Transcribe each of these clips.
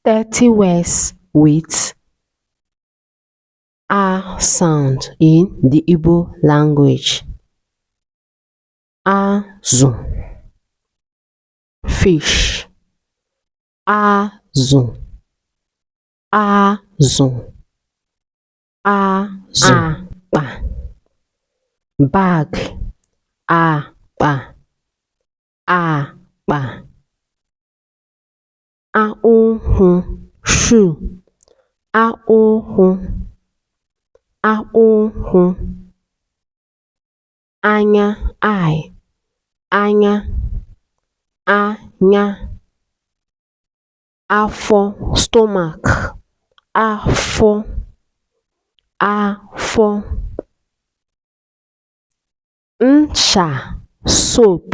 30 words with "a" sound in the Igbo language. Azụ, fish. Azụ, azụ, azụ. Akpa, bag. Akpa, akpa. Ahụhụ, shoe. Ahụhụ, ahụhụ. Anya, eye. Anya, anya. Afọ, stomach. Afọ, afọ. Ncha, soap.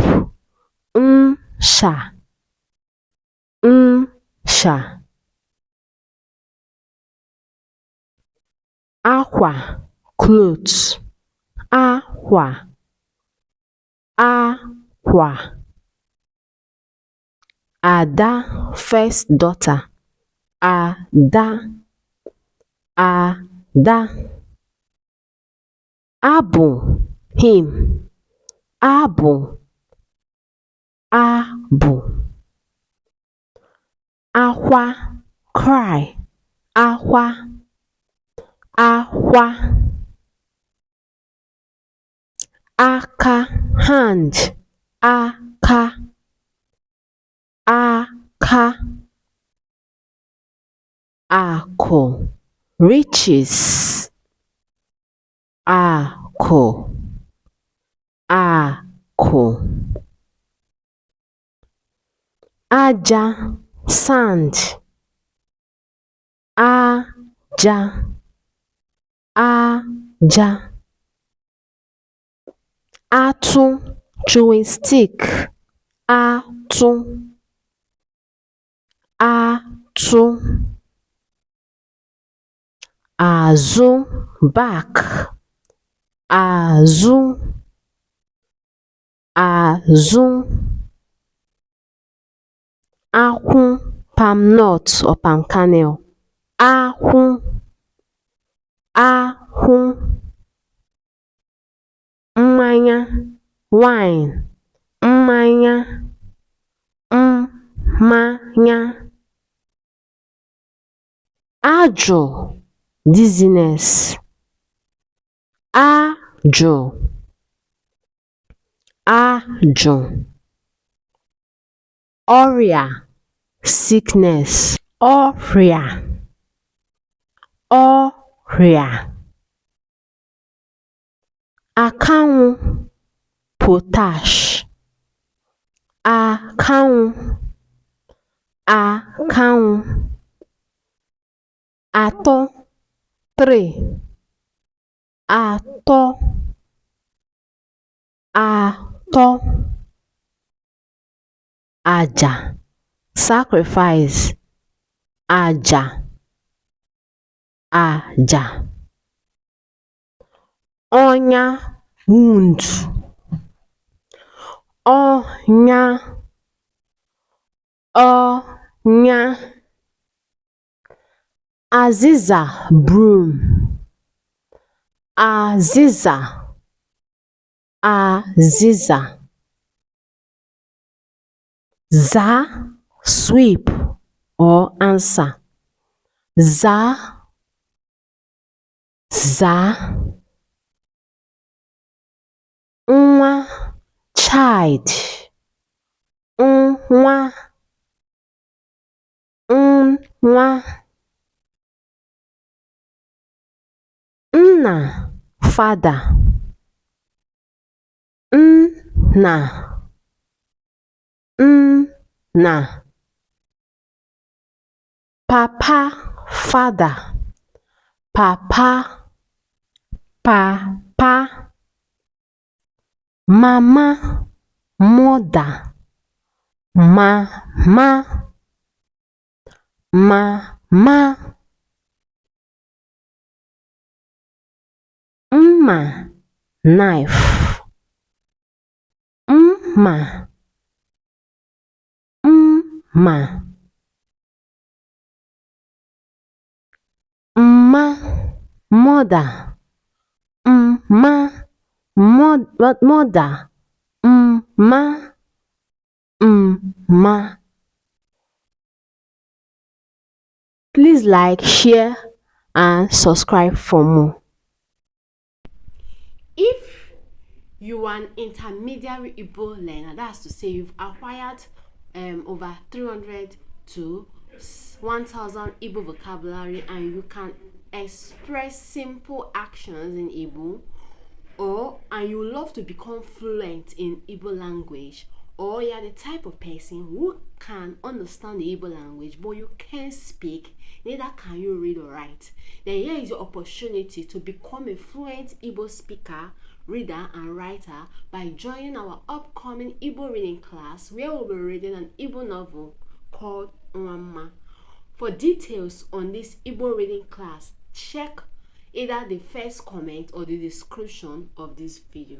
Ncha, ncha. Akwa, clothes. Akwa, akwa. Ada, first daughter. Ada, ada. Abụ, him. Abụ, abụ. Akwa, cry. Akwa, akwa. Aka, hand. Aka, aka. Akụ, riches. Akụ, akụ. Aja, sand. Aja, aja. Atụ, chewing stick. Atụ, atụ. Azụ, back. Azụ, azụ. Akwụ, palm nut or palm kernel. Akwụ, akwụ. Mmanya, wine. Mmanya, mmanya. Ajụ, dizziness. Ajụ, ajụ. Ọrịa, sickness. Ọrịa, ọrịa. Akanwụ, potash. Akanwụ, akanwụ. Atọ, three. Atọ, atọ. Aja, sacrifice. Aja, aja. Ọnya, wound. Ọnya, ọnya. Azịza, broom. Azịza, azịza. Zaa, sweep or answer. Zaa, zaa. Nwa, child. Nwa, nwa. Nna, father. Nna, nna. Papa, father. Papa, papa. Mama, mother. Mama, mama. Mma, knife. Mma, mma. ma, mother, ma, mother, ma, ma. Please like, share, and subscribe for more. If you are an intermediary Igbo learner, that's to say you've acquired over 300 to 1000 Igbo vocabulary and you can express simple actions in Igbo, and you love to become fluent in Igbo language, or you're the type of person who can understand the Igbo language but you can't speak, neither can you read or write, then here is your opportunity to become a fluent Igbo speaker, reader, and writer by joining our upcoming Igbo reading class, where we'll be reading an Igbo novel called Nwamma. For details on this Igbo reading class, check either the first comment or the description of this video.